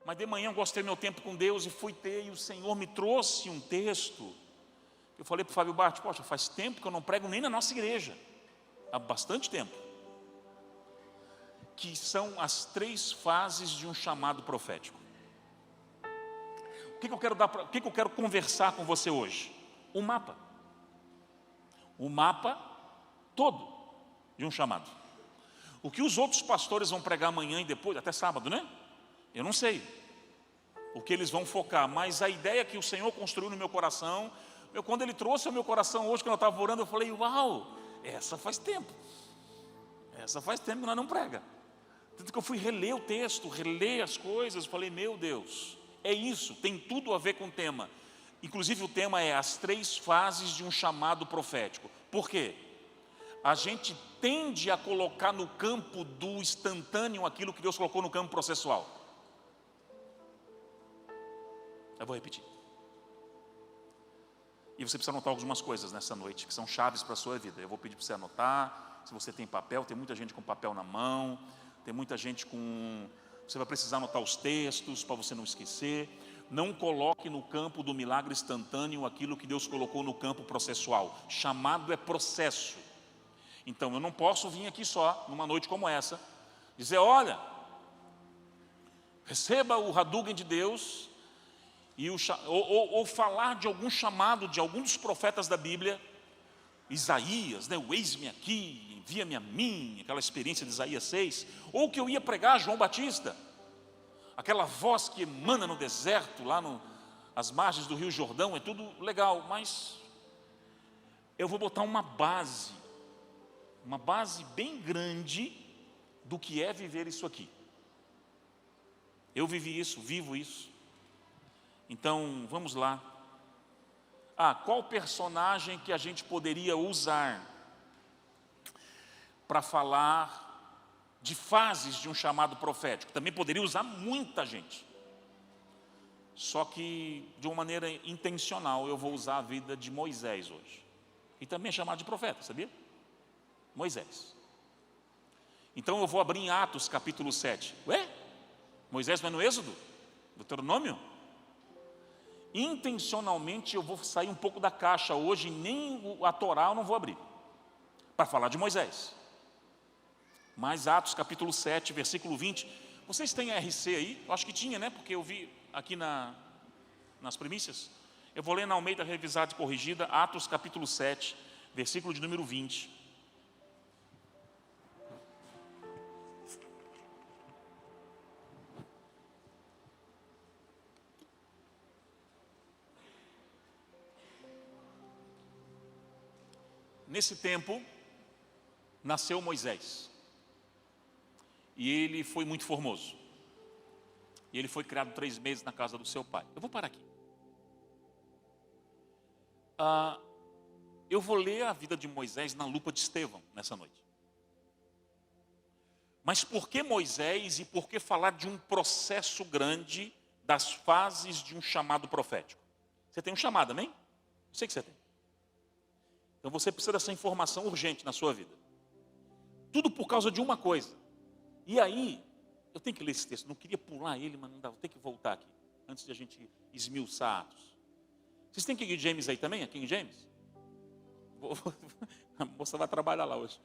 Mas de manhã eu gostei do meu tempo com Deus e fui ter, e o Senhor me trouxe um texto. Eu falei para o Fábio Bart, poxa, faz tempo que eu não prego nem na nossa igreja. Há bastante tempo. Que são as 3 fases de um chamado profético. O que eu quero conversar com você hoje? Um mapa. O mapa todo de um chamado. O que os outros pastores vão pregar amanhã e depois, até sábado, né? Eu não sei o que eles vão focar, mas a ideia que o Senhor construiu no meu coração, quando Ele trouxe ao meu coração hoje, quando eu estava orando, eu falei, uau, essa faz tempo que nós não prega. Tanto que eu fui reler o texto, reler as coisas, falei, meu Deus, é isso, tem tudo a ver com o tema. Inclusive o tema é as 3 fases de um chamado profético. Por quê? A gente tende a colocar no campo do instantâneo aquilo que Deus colocou no campo processual. Eu vou repetir. E você precisa anotar algumas coisas nessa noite que são chaves para a sua vida. Eu vou pedir para você anotar. Se você tem papel, tem muita gente com papel na mão. Tem muita gente com... Você vai precisar anotar os textos para você não esquecer. Não coloque no campo do milagre instantâneo aquilo que Deus colocou no campo processual. Chamado é processo. Então eu não posso vir aqui só, numa noite como essa, dizer, olha, receba o Hadouken de Deus, ou falar de algum chamado de algum dos profetas da Bíblia, Isaías, né, o eis-me aqui, envia-me a mim, aquela experiência de Isaías 6, ou que eu ia pregar João Batista, aquela voz que emana no deserto, lá às margens do Rio Jordão, é tudo legal, mas eu vou botar uma base bem grande do que é viver isso aqui. Eu vivi isso, vivo isso. Então, vamos lá. Qual personagem que a gente poderia usar para falar de fases de um chamado profético? Também poderia usar muita gente. Só que, de uma maneira intencional, eu vou usar a vida de Moisés hoje. E também é chamado de profeta, sabia? Moisés. Então eu vou abrir em Atos capítulo 7. Ué? Moisés não é no Êxodo? Deuteronômio? Intencionalmente eu vou sair um pouco da caixa hoje, nem a Torá eu não vou abrir, para falar de Moisés. Mas Atos capítulo 7, versículo 20. Vocês têm RC aí? Eu acho que tinha, né? Porque eu vi aqui nas primícias. Eu vou ler na Almeida Revisada e Corrigida, Atos capítulo 7, versículo de número 20. Nesse tempo, nasceu Moisés. E ele foi muito formoso. E ele foi criado 3 meses na casa do seu pai. Eu vou parar aqui. Eu vou ler a vida de Moisés na lupa de Estevão, nessa noite. Mas por que Moisés e por que falar de um processo grande das fases de um chamado profético? Você tem um chamado, amém? Eu sei que você tem. Então você precisa dessa informação urgente na sua vida. Tudo por causa de uma coisa. E aí, eu tenho que ler esse texto. Não queria pular ele, mas não dá. Vou ter que voltar aqui, antes de a gente esmiuçar Atos. Vocês têm King James aí também? A King James? A moça vai trabalhar lá hoje.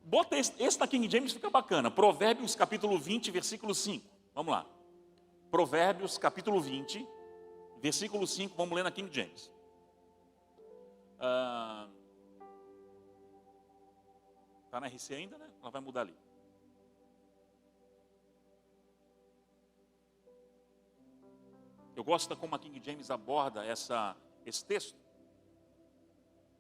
Bota esse da King James, fica bacana. Provérbios capítulo 20, versículo 5. Vamos lá. Provérbios capítulo 20, versículo 5. Vamos ler na King James. Está na RC ainda, né? Ela vai mudar ali. Eu gosto da como a King James aborda esse texto.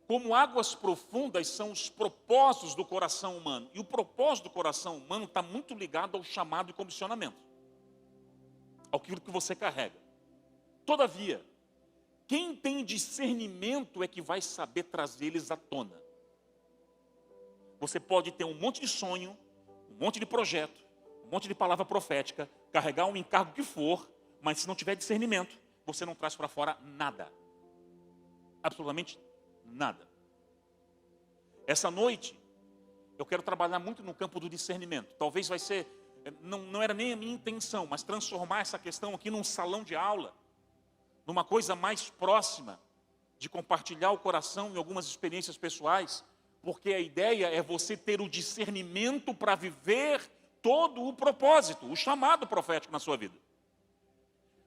Como águas profundas são os propósitos do coração humano. E o propósito do coração humano está muito ligado ao chamado e comissionamento. Ao que você carrega. Todavia, quem tem discernimento é que vai saber trazê-los à tona. Você pode ter um monte de sonho, um monte de projeto, um monte de palavra profética, carregar um encargo que for, mas se não tiver discernimento, você não traz para fora nada. Absolutamente nada. Essa noite, eu quero trabalhar muito no campo do discernimento. Talvez vai ser não era nem a minha intenção, mas transformar essa questão aqui num salão de aula, numa coisa mais próxima, de compartilhar o coração em algumas experiências pessoais, porque a ideia é você ter o discernimento para viver todo o propósito, o chamado profético na sua vida.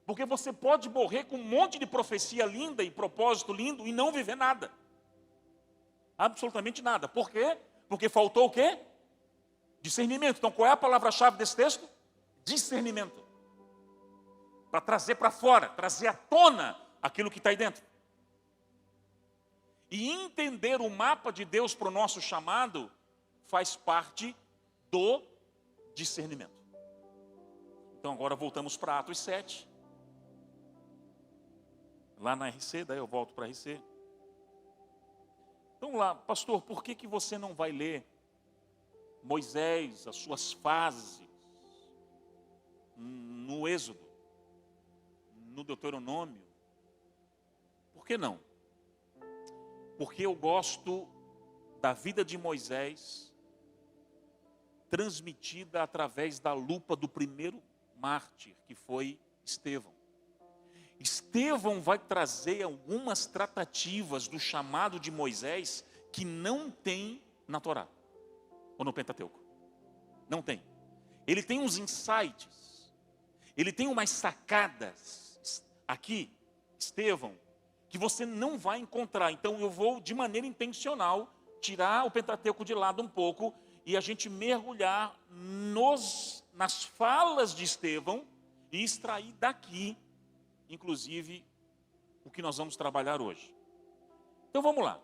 Porque você pode morrer com um monte de profecia linda e propósito lindo e não viver nada. Absolutamente nada. Por quê? Porque faltou o quê? Discernimento. Então qual é a palavra-chave desse texto? Discernimento. Para trazer para fora, trazer à tona aquilo que está aí dentro. E entender o mapa de Deus para o nosso chamado faz parte do discernimento. Então agora voltamos para Atos 7. Lá na RC, daí eu volto para a RC. Então lá, pastor, por que você não vai ler Moisés, as suas fases, no Êxodo, no Deuteronômio? Por que não? Porque eu gosto da vida de Moisés transmitida através da lupa do primeiro mártir, que foi Estevão. Estevão vai trazer algumas tratativas do chamado de Moisés que não tem na Torá, ou no Pentateuco. Não tem. Ele tem uns insights, ele tem umas sacadas aqui, Estevão, que você não vai encontrar. Então eu vou, de maneira intencional, tirar o Pentateuco de lado um pouco e a gente mergulhar nas falas de Estevão e extrair daqui, inclusive, o que nós vamos trabalhar hoje. Então vamos lá.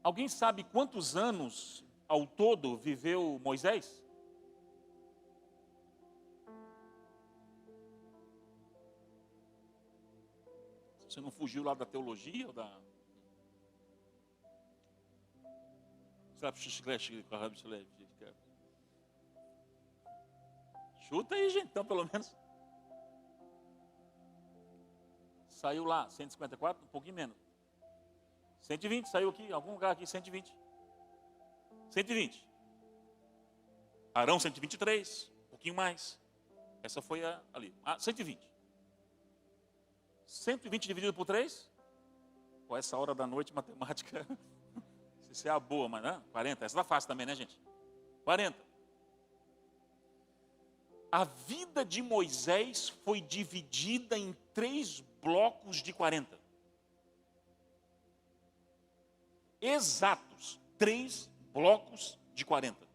Alguém sabe quantos anos ao todo viveu Moisés? Você não fugiu lá da teologia ou da... Chuta aí, gente, então, pelo menos. Saiu lá, 154, um pouquinho menos. 120, saiu aqui, em algum lugar aqui, 120. 120. Arão, 123, um pouquinho mais. Essa foi ali. 120. 120 dividido por 3? Com essa hora da noite, matemática. Isso é a boa, mas não? 40. Essa tá fácil também, né, gente? 40. A vida de Moisés foi dividida em 3 blocos de 40. Exatos, 3 blocos de 40.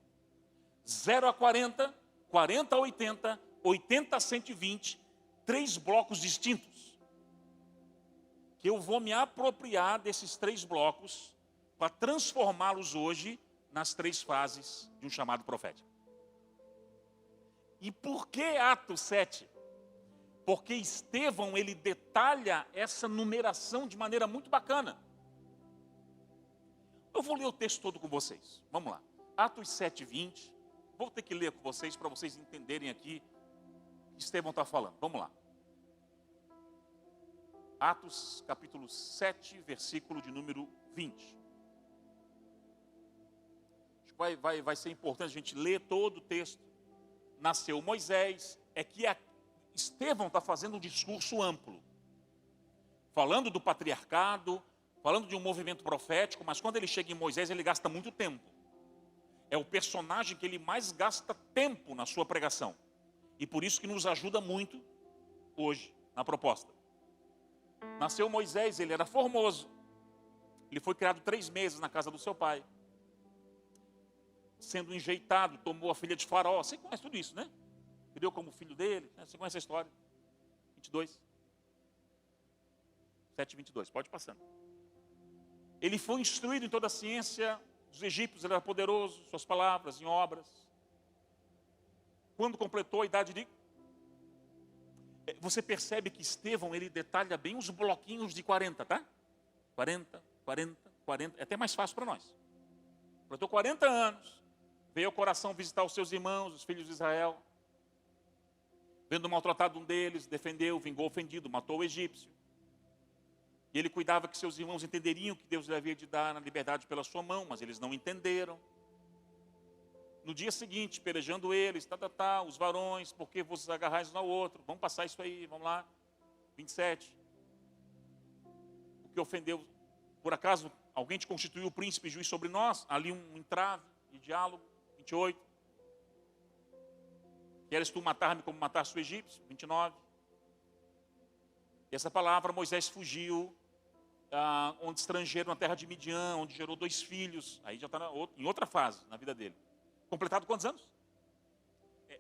0 a 40, 40 a 80, 80 a 120, 3 blocos distintos. Que eu vou me apropriar desses 3 blocos para transformá-los hoje nas 3 fases de um chamado profético. E por que Atos 7? Porque Estevão, ele detalha essa numeração de maneira muito bacana. Eu vou ler o texto todo com vocês. Vamos lá. Atos 7, 20. Vou ter que ler com vocês para vocês entenderem aqui o que Estevão está falando. Vamos lá. Atos capítulo 7, versículo de número 20. Acho que vai ser importante a gente ler todo o texto. Nasceu Moisés, é que Estevão está fazendo um discurso amplo, falando do patriarcado, falando de um movimento profético, mas quando ele chega em Moisés, ele gasta muito tempo. É o personagem que ele mais gasta tempo na sua pregação. E por isso que nos ajuda muito hoje, na proposta. Nasceu Moisés, ele era formoso. Ele foi criado 3 meses na casa do seu pai. Sendo enjeitado, tomou a filha de Faraó. Você conhece tudo isso, né? Criou como filho dele, né? Você conhece a história. 22. 7:22, pode ir passando. Ele foi instruído em toda a ciência dos egípcios, ele era poderoso, suas palavras, em obras. Quando completou a idade de... Você percebe que Estevão, ele detalha bem os bloquinhos de 40, tá? 40, 40, 40, é até mais fácil para nós. Completou 40 anos. Veio ao coração visitar os seus irmãos, os filhos de Israel. Vendo maltratado um deles, defendeu, vingou ofendido, matou o egípcio. E ele cuidava que seus irmãos entenderiam que Deus lhe havia de dar na liberdade pela sua mão, mas eles não entenderam. no dia seguinte, pelejando eles, os varões, porque vos agarrais um ao outro, vamos passar isso aí, vamos lá. 27. O que ofendeu, por acaso, alguém te constituiu príncipe e juiz sobre nós? Ali um entrave e diálogo. 28. Queres tu matar-me como mataste o egípcio? 29. E essa palavra, Moisés fugiu, onde estrangeiro na terra de Midian, onde gerou 2 filhos. Aí já está em outra fase na vida dele. Completado quantos anos?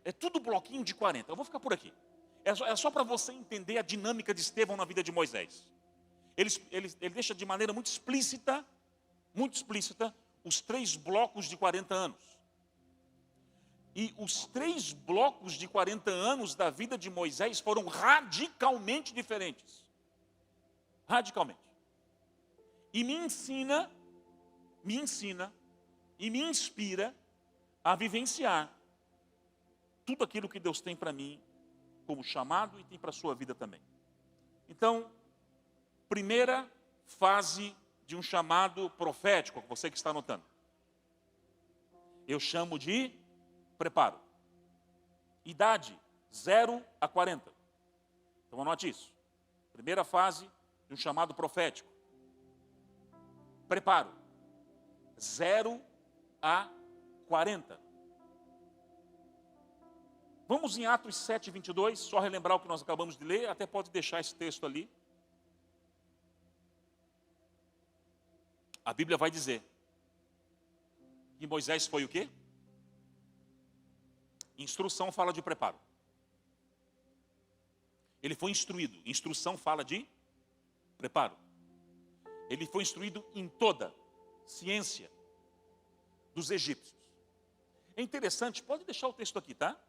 É tudo bloquinho de 40. Eu vou ficar por aqui. É só para você entender a dinâmica de Estevão na vida de Moisés. Ele deixa de maneira muito explícita, os 3 blocos de 40 anos. E os 3 blocos de 40 anos da vida de Moisés foram radicalmente diferentes. Radicalmente. E me ensina e me inspira a vivenciar tudo aquilo que Deus tem para mim como chamado e tem para a sua vida também. Então, primeira fase de um chamado profético, você que está anotando. Eu chamo de preparo. Idade, 0 a 40. Então anote isso. Primeira fase de um chamado profético. Preparo. 0 a 40. Vamos em Atos 7, 22, só relembrar o que nós acabamos de ler, até pode deixar esse texto ali. A Bíblia vai dizer que Moisés foi o quê? Instrução fala de preparo. Ele foi instruído. Instrução fala de preparo. Ele foi instruído em toda ciência dos egípcios. É interessante, pode deixar o texto aqui, tá?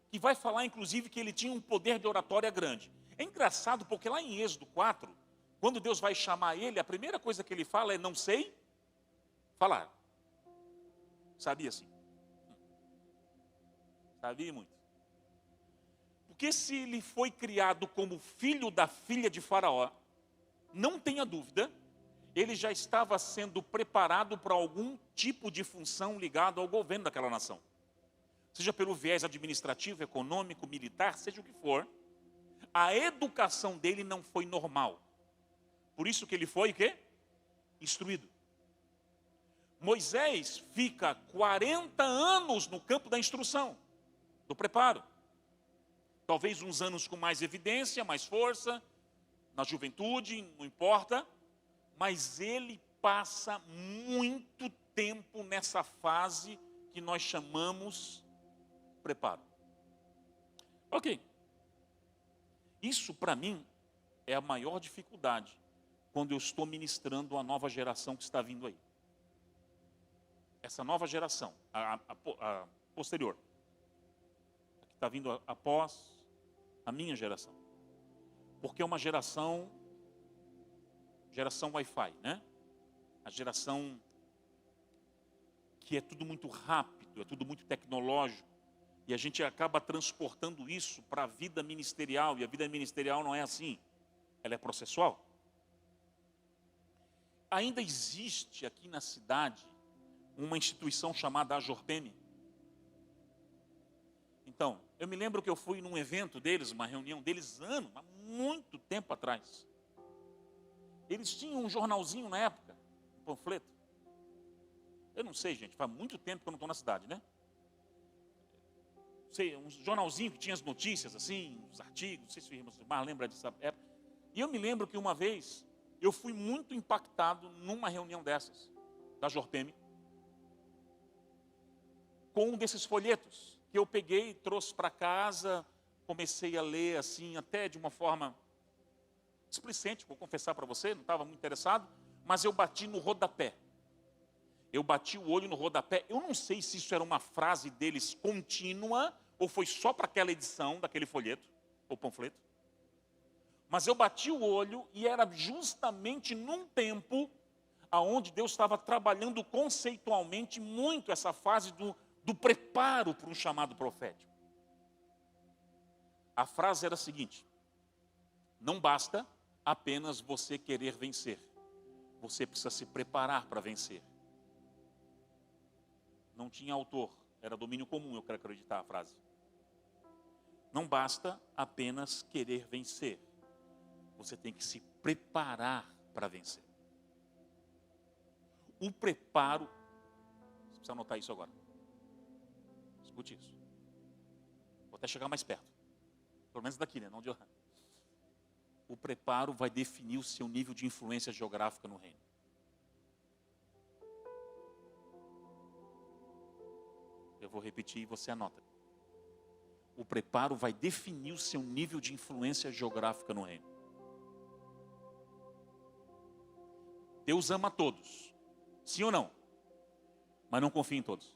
Que vai falar, inclusive, que ele tinha um poder de oratória grande. É engraçado, porque lá em Êxodo 4, quando Deus vai chamar ele, a primeira coisa que ele fala é, não sei falar. Sabia sim? Sabia muito. Porque se ele foi criado como filho da filha de Faraó, não tenha dúvida, ele já estava sendo preparado para algum tipo de função ligada ao governo daquela nação. Seja pelo viés administrativo, econômico, militar, seja o que for, a educação dele não foi normal. Por isso que ele foi o quê? Instruído. Moisés fica 40 anos no campo da instrução, do preparo. Talvez uns anos com mais evidência, mais força, na juventude, não importa, mas ele passa muito tempo nessa fase que nós chamamos preparo. Ok. Isso para mim é a maior dificuldade quando eu estou ministrando a nova geração que está vindo aí. Essa nova geração, a posterior, a que está vindo após a minha geração. Porque é uma geração Wi-Fi, né? A geração que é tudo muito rápido, é tudo muito tecnológico. E a gente acaba transportando isso para a vida ministerial. E a vida ministerial não é assim. Ela é processual. Ainda existe aqui na cidade uma instituição chamada Ajorpeme. Então, eu me lembro que eu fui num evento deles, uma reunião deles, há muito tempo atrás. Eles tinham um jornalzinho na época, um panfleto. Eu não sei, gente, faz muito tempo que eu não estou na cidade, né? Sei, um jornalzinho que tinha as notícias, assim, os artigos, não sei se o irmão mais lembra dessa época. E eu me lembro que uma vez, eu fui muito impactado numa reunião dessas, da Jorpeme, com um desses folhetos, que eu peguei e trouxe para casa, comecei a ler, assim, até de uma forma displicente, vou confessar para você, não estava muito interessado, mas eu bati no rodapé. Eu bati o olho no rodapé. Eu não sei se isso era uma frase deles contínua, ou foi só para aquela edição daquele folheto, ou panfleto. Mas eu bati o olho e era justamente num tempo onde Deus estava trabalhando conceitualmente muito essa fase do preparo para um chamado profético. A frase era a seguinte: não basta apenas você querer vencer, você precisa se preparar para vencer. Não tinha autor, Era domínio comum, eu quero acreditar a frase. Não basta apenas querer vencer. Você tem que se preparar para vencer. O preparo, você precisa anotar isso agora. Escute isso. Vou até chegar mais perto. Pelo menos daqui, né? Não de lá. O preparo vai definir o seu nível de influência geográfica no reino. Eu vou repetir e você anota. O preparo vai definir o seu nível de influência geográfica no reino. Deus ama a todos. Sim ou não? Mas não confia em todos.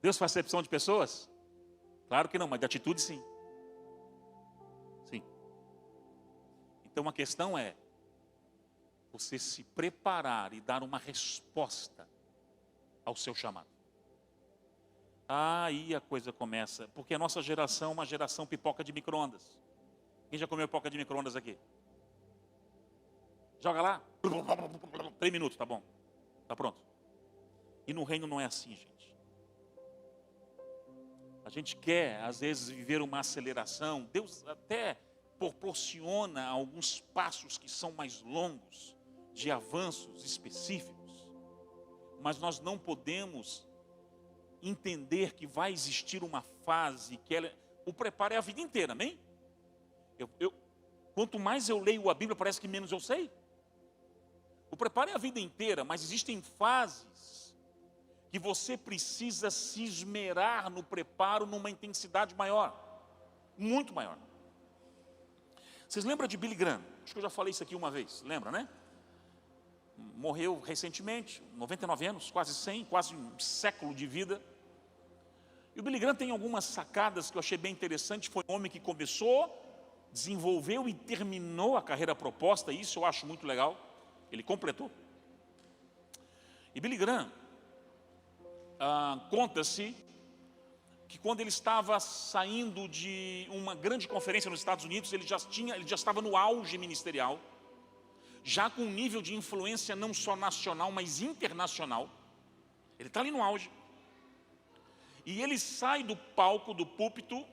Deus faz acepção de pessoas? Claro que não, mas de atitude sim. Sim. Então a questão é você se preparar e dar uma resposta ao seu chamado. Aí a coisa começa, porque a nossa geração é uma geração pipoca de micro-ondas. Quem já comeu pipoca de micro-ondas aqui? Joga lá. 3 minutos, tá bom. Tá pronto. E no reino não é assim, gente. A gente quer, às vezes, viver uma aceleração. Deus até proporciona alguns passos que são mais longos, de avanços específicos. Mas nós não podemos entender que vai existir uma fase que o preparo é a vida inteira, amém? Quanto mais eu leio a Bíblia, parece que menos eu sei. O preparo é a vida inteira, mas existem fases que você precisa se esmerar no preparo numa intensidade maior, muito maior. Vocês lembram de Billy Graham? Acho que eu já falei isso aqui uma vez, lembra, né? Morreu recentemente, 99 anos, quase 100, quase um século de vida. E o Billy Graham tem algumas sacadas que eu achei bem interessante. Foi um homem que começou, desenvolveu e terminou a carreira proposta, e isso eu acho muito legal. Ele completou. E Billy Graham, conta-se que quando ele estava saindo de uma grande conferência nos Estados Unidos, ele já estava no auge ministerial, já com um nível de influência não só nacional, mas internacional. Ele está ali no auge. E ele sai do palco, do púlpito,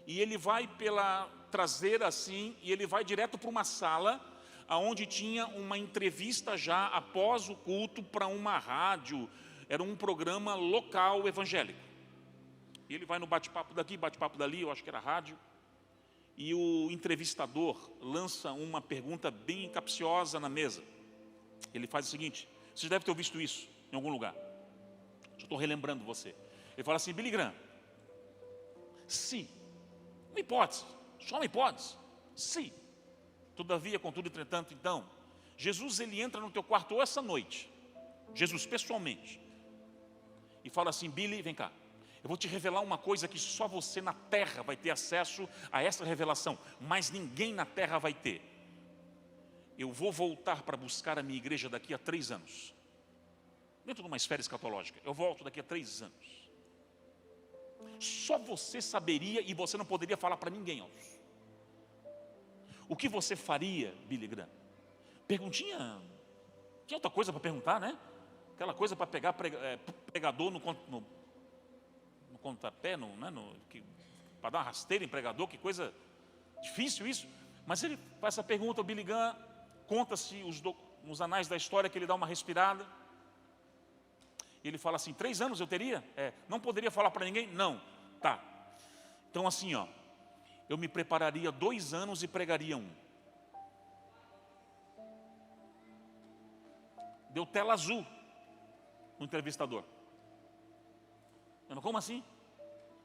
e ele vai pela traseira assim, e ele vai direto para uma sala, onde tinha uma entrevista já após o culto para uma rádio. Era um programa local evangélico. E ele vai no bate-papo daqui, bate-papo dali, eu acho que era rádio. E o entrevistador lança uma pergunta bem capciosa na mesa. Ele faz o seguinte: vocês devem ter visto isso em algum lugar. Eu estou relembrando você. Ele fala assim: Billy Graham, se, uma hipótese, só uma hipótese, se, todavia, contudo, entretanto, então, Jesus ele entra no teu quarto essa noite, Jesus pessoalmente, e fala assim: Billy, vem cá, eu vou te revelar uma coisa que só você na terra vai ter acesso a essa revelação, mas ninguém na terra vai ter. Eu vou voltar para buscar a minha igreja daqui a 3 anos, dentro de uma esfera escatológica. Eu volto daqui a 3 anos. Só você saberia e você não poderia falar para ninguém else. O que você faria, Billy Graham? Perguntinha, tinha outra coisa para perguntar, né? Aquela coisa para pegar pregador no contrapé, para dar uma rasteira em pregador, que coisa difícil isso. Mas ele faz essa pergunta, o Billy Graham, conta-se nos anais da história que ele dá uma respirada. E ele fala assim: 3 anos eu teria? Não poderia falar para ninguém? Não. Tá. Então assim, eu me prepararia 2 anos e pregaria 1. Deu tela azul no entrevistador. Como assim?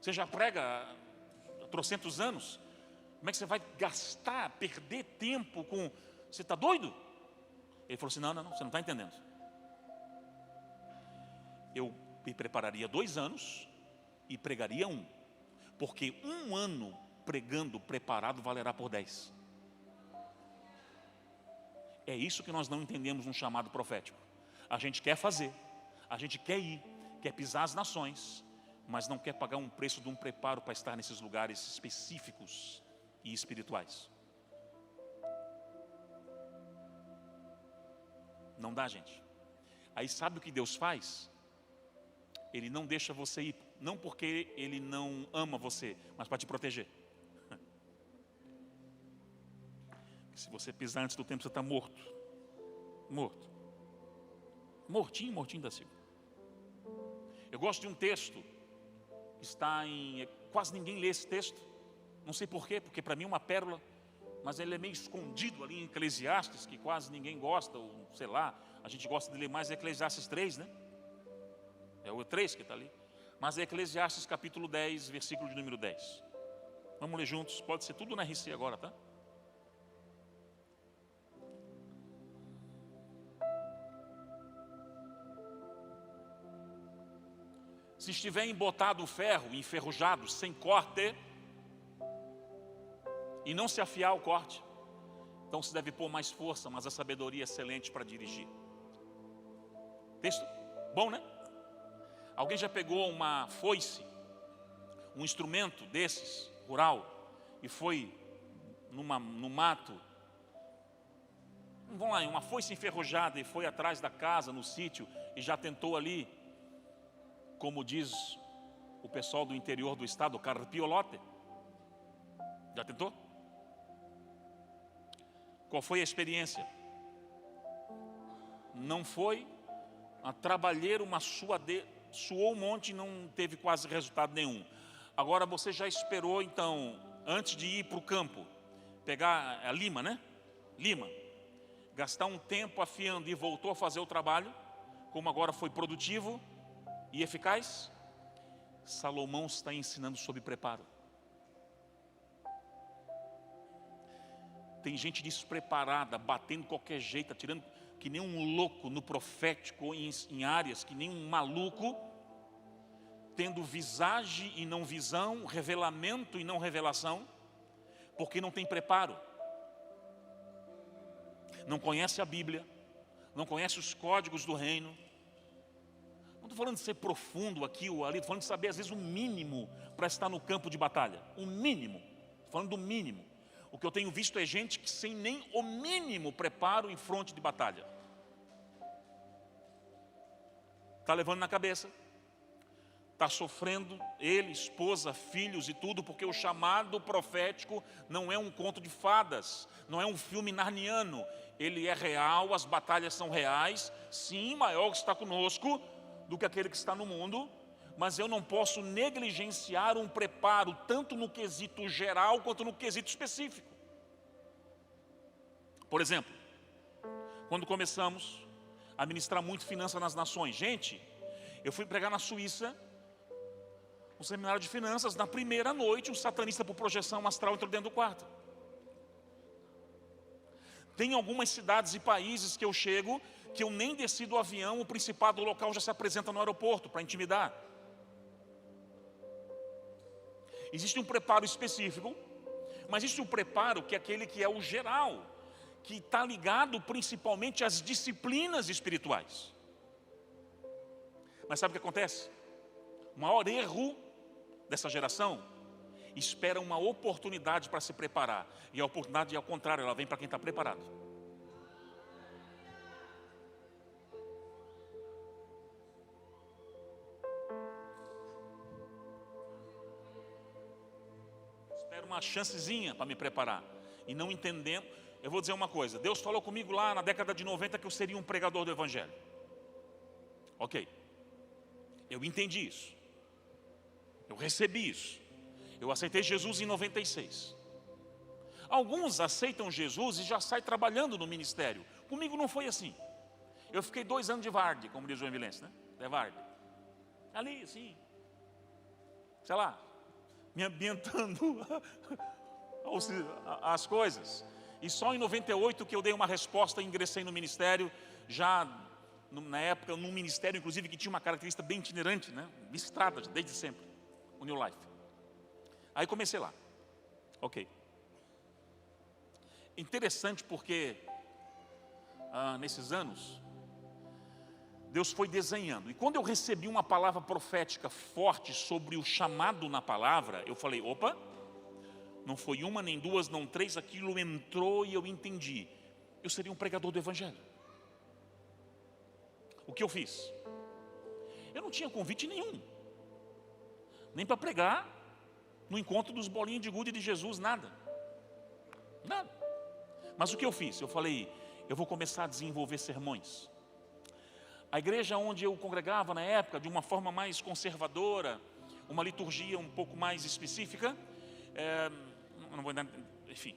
Você já prega há trocentos anos? Como é que você vai gastar, perder tempo com... Você está doido? Ele falou assim: não, você não está entendendo. Eu me prepararia 2 anos e pregaria 1. Porque 1 ano pregando preparado valerá por 10. É isso que nós não entendemos num chamado profético. A gente quer fazer, a gente quer ir, quer pisar as nações, mas não quer pagar um preço de um preparo para estar nesses lugares específicos e espirituais. Não dá, gente. Aí sabe o que Deus faz? Ele não deixa você ir, não porque Ele não ama você, mas para te proteger. Se você pisar antes do tempo, você está morto. Morto. Mortinho, mortinho da Silva. Eu gosto de um texto, que está em... Quase ninguém lê esse texto. Não sei porquê, porque para mim é uma pérola. Mas ele é meio escondido ali em Eclesiastes, que quase ninguém gosta, ou sei lá. A gente gosta de ler mais Eclesiastes 3, né? É o 3 que está ali. Mas é Eclesiastes capítulo 10, versículo de número 10. Vamos ler juntos, pode ser tudo na RC agora, tá? Se estiver embotado o ferro, enferrujado, sem corte, e não se afiar o corte, então se deve pôr mais força, mas a sabedoria é excelente para dirigir. Texto bom, né? Alguém já pegou uma foice, um instrumento desses, rural, e foi no mato, vamos lá, uma foice enferrujada, e foi atrás da casa, no sítio, e já tentou ali, como diz o pessoal do interior do estado, carpiolote? Já tentou? Qual foi a experiência? Não foi a trabalheira, suou um monte e não teve quase resultado nenhum. Agora você já esperou então, antes de ir para o campo, pegar a lima, né? Lima. Gastar um tempo afiando e voltou a fazer o trabalho, como agora foi produtivo e eficaz? Salomão está ensinando sobre preparo. Tem gente despreparada, batendo de qualquer jeito, atirando que nem um louco no profético, em áreas que nem um maluco, tendo visagem e não visão, revelamento e não revelação, porque não tem preparo. Não conhece a Bíblia, não conhece os códigos do reino. Não estou falando de ser profundo aqui ou ali, estou falando de saber às vezes o mínimo para estar no campo de batalha. O mínimo, estou falando do mínimo. O que eu tenho visto é gente que sem nem o mínimo preparo em fronte de batalha. Está levando na cabeça. Está sofrendo, ele, esposa, filhos e tudo, porque o chamado profético não é um conto de fadas, não é um filme narniano. Ele é real, as batalhas são reais. Sim, maior que está conosco do que aquele que está no mundo. Mas eu não posso negligenciar um preparo, tanto no quesito geral, quanto no quesito específico. Por exemplo, quando começamos a ministrar muito finanças nas nações. Gente, eu fui pregar na Suíça, um seminário de finanças, na primeira noite, um satanista por projeção astral entrou dentro do quarto. Tem algumas cidades e países que eu chego, que eu nem desci do avião, o principado local já se apresenta no aeroporto para intimidar. Existe um preparo específico, mas existe um preparo que é aquele que é o geral, que está ligado principalmente às disciplinas espirituais. Mas sabe o que acontece? O maior erro dessa geração espera uma oportunidade para se preparar, e a oportunidade, ao contrário, ela vem para quem está preparado. Espero uma chancezinha para me preparar, e não entendendo. Eu vou dizer uma coisa, Deus falou comigo lá na década de 90 que eu seria um pregador do Evangelho. Ok, eu entendi isso, eu recebi isso, eu aceitei Jesus em 96. Alguns aceitam Jesus e já saem trabalhando no ministério. Comigo não foi assim. Eu fiquei 2 anos de varde, como diz o joinvilense, né? É varde. Ali, assim, sei lá, me ambientando as coisas. E só em 98 que eu dei uma resposta e ingressei no ministério, já na época, num ministério inclusive que tinha uma característica bem itinerante, né? Estrada, desde sempre, o New Life. Aí comecei lá, ok. Interessante porque, nesses anos, Deus foi desenhando. E quando eu recebi uma palavra profética forte sobre o chamado na palavra, eu falei, opa, não foi uma, nem duas, não 3, aquilo entrou e eu entendi. Eu seria um pregador do Evangelho. O que eu fiz? Eu não tinha convite nenhum, nem para pregar no encontro dos bolinhos de gude de Jesus, nada. Mas o que eu fiz? Eu falei, eu vou começar a desenvolver sermões. A igreja onde eu congregava na época, de uma forma mais conservadora, uma liturgia um pouco mais específica, não vou dar, enfim,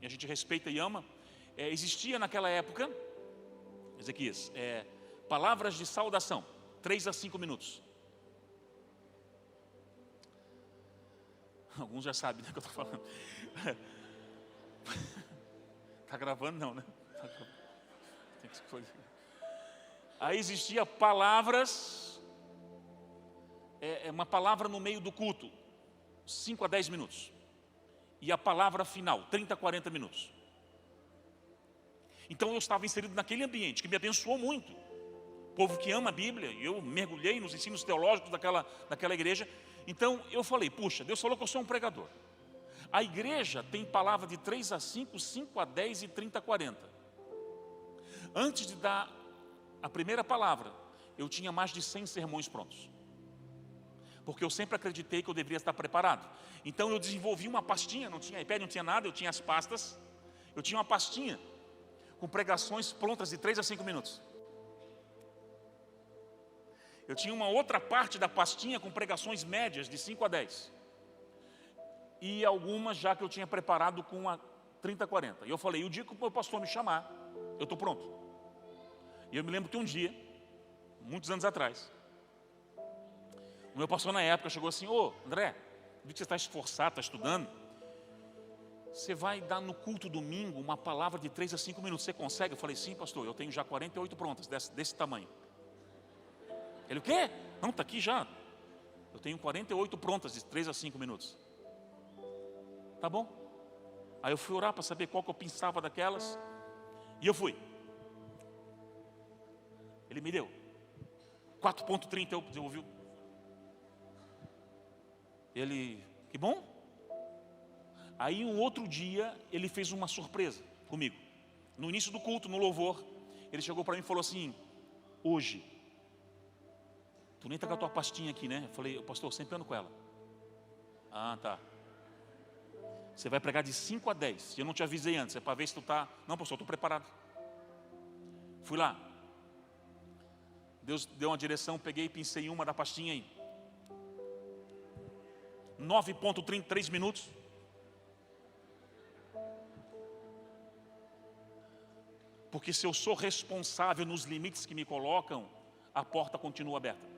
a gente respeita e ama, existia naquela época, Ezequias, palavras de saudação, 3 a 5 minutos. Alguns já sabem do que eu estou falando. Está gravando não, né? Tem que escolher. Aí existia palavras, uma palavra no meio do culto, 5 a 10 minutos. E a palavra final, 30 a 40 minutos. Então eu estava inserido naquele ambiente que me abençoou muito. Povo que ama a Bíblia, eu mergulhei nos ensinos teológicos daquela igreja. Então eu falei, puxa, Deus falou que eu sou um pregador. A igreja tem palavra de 3 a 5, 5 a 10 e 30 a 40. Antes de dar a primeira palavra, eu tinha mais de 100 sermões prontos. Porque eu sempre acreditei que eu deveria estar preparado. Então eu desenvolvi uma pastinha, não tinha iPad, não tinha nada, eu tinha as pastas. Eu tinha uma pastinha com pregações prontas de 3 a 5 minutos. Eu tinha uma outra parte da pastinha com pregações médias de 5 a 10. E algumas já que eu tinha preparado com a 30 a 40. E eu falei, o dia que o meu pastor me chamar, eu estou pronto. E eu me lembro que um dia, muitos anos atrás, o meu pastor na época chegou assim, André, vi que você está esforçado, está estudando, você vai dar no culto domingo uma palavra de 3 a 5 minutos, você consegue? Eu falei, sim pastor, eu tenho já 48 prontas, desse tamanho. Ele, o quê? Não, está aqui já. Eu tenho 48 prontas de 3 a 5 minutos. Tá bom. Aí eu fui orar para saber qual que eu pensava daquelas. E eu fui. Ele me deu 4.30, eu desenvolvi. Ele, que bom. Aí um outro dia, ele fez uma surpresa comigo. No início do culto, no louvor, ele chegou para mim e falou assim, hoje, tu nem está com a tua pastinha aqui, né? Eu falei, pastor, sempre ando com ela. Ah, tá. Você vai pregar de 5 a 10. Eu não te avisei antes, é para ver se tu está... Não, pastor, estou preparado. Fui lá. Deus deu uma direção, peguei e pincei uma da pastinha aí. 9.33 minutos. Porque se eu sou responsável nos limites que me colocam, a porta continua aberta.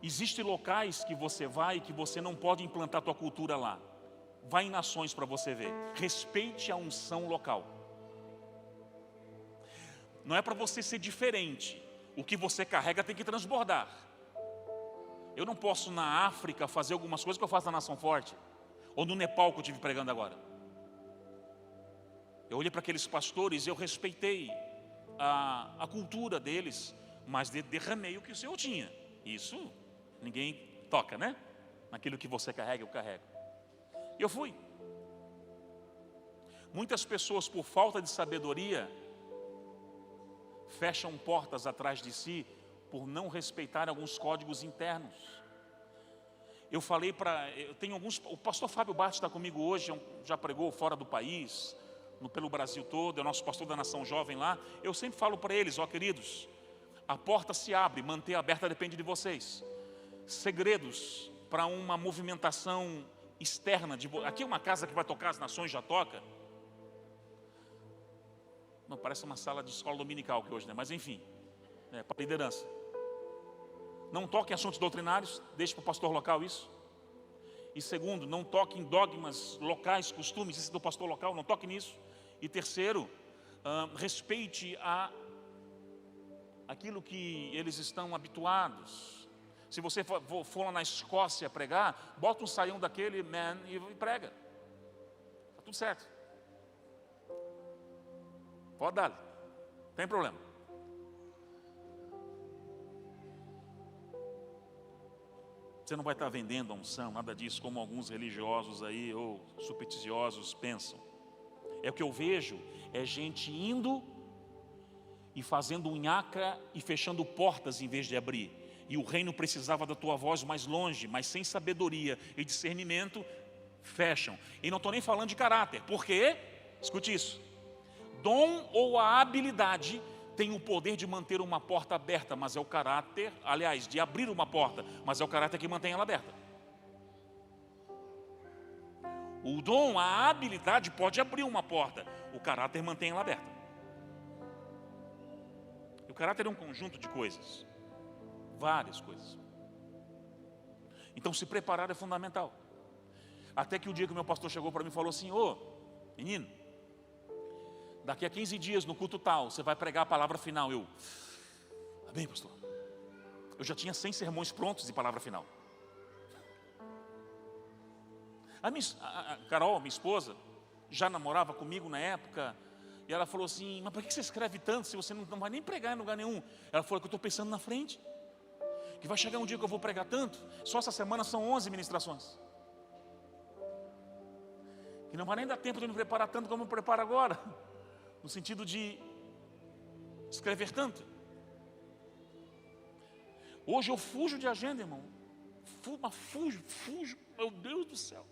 Existem locais que você vai que você não pode implantar a tua cultura lá. Vai em nações para você ver. Respeite a unção local. Não é para você ser diferente. O que você carrega tem que transbordar. Eu não posso na África fazer algumas coisas que eu faço na Nação Forte. Ou no Nepal que eu estive pregando agora. Eu olhei para aqueles pastores e eu respeitei a cultura deles. Mas derramei o que o Senhor tinha. Isso... Ninguém toca, né? Naquilo que você carrega, eu carrego. E eu fui. Muitas pessoas, por falta de sabedoria, fecham portas atrás de si por não respeitar alguns códigos internos. Eu falei o pastor Fábio Bart está comigo hoje, já pregou fora do país, pelo Brasil todo, é o nosso pastor da Nação Jovem lá. Eu sempre falo para eles, queridos, a porta se abre, manter aberta depende de vocês. Segredos para uma movimentação externa. Aqui é uma casa que vai tocar, as nações já toca. Não, parece uma sala de escola dominical que hoje, né? Mas enfim, para liderança. Não toque em assuntos doutrinários, deixe para o pastor local isso. E segundo, não toque em dogmas locais, costumes, isso do pastor local, não toque nisso. E terceiro, respeite aquilo que eles estão habituados. Se você for lá na Escócia pregar, bota um saião daquele, e prega. Está tudo certo. Pode dar, não tem problema. Você não vai estar vendendo a unção, nada disso, como alguns religiosos aí, ou supersticiosos pensam. É o que eu vejo, é gente indo e fazendo unhaca e fechando portas em vez de abrir. E o reino precisava da tua voz mais longe, mas sem sabedoria e discernimento, fecham. E não estou nem falando de caráter, porque, escute isso, dom ou a habilidade tem o poder de manter uma porta aberta, mas é o caráter, aliás, de abrir uma porta, mas é o caráter que mantém ela aberta. O dom, a habilidade pode abrir uma porta, o caráter mantém ela aberta. O caráter é um conjunto de coisas, várias coisas. Então se preparar é fundamental. Até que o dia que o meu pastor chegou para mim e falou assim: ô, menino, daqui a 15 dias no culto tal, você vai pregar a palavra final. Eu, amém, pastor. Eu já tinha 100 sermões prontos de palavra final. A Carol, minha esposa, já namorava comigo na época. E ela falou assim: mas por que você escreve tanto se você não vai nem pregar em lugar nenhum? Ela falou que eu estou pensando na frente, que vai chegar um dia que eu vou pregar tanto. Só essa semana são 11 ministrações, que não vai nem dar tempo de eu me preparar tanto como eu me preparo agora, no sentido de escrever tanto. Hoje eu fujo de agenda, irmão. Fujo, meu Deus do céu.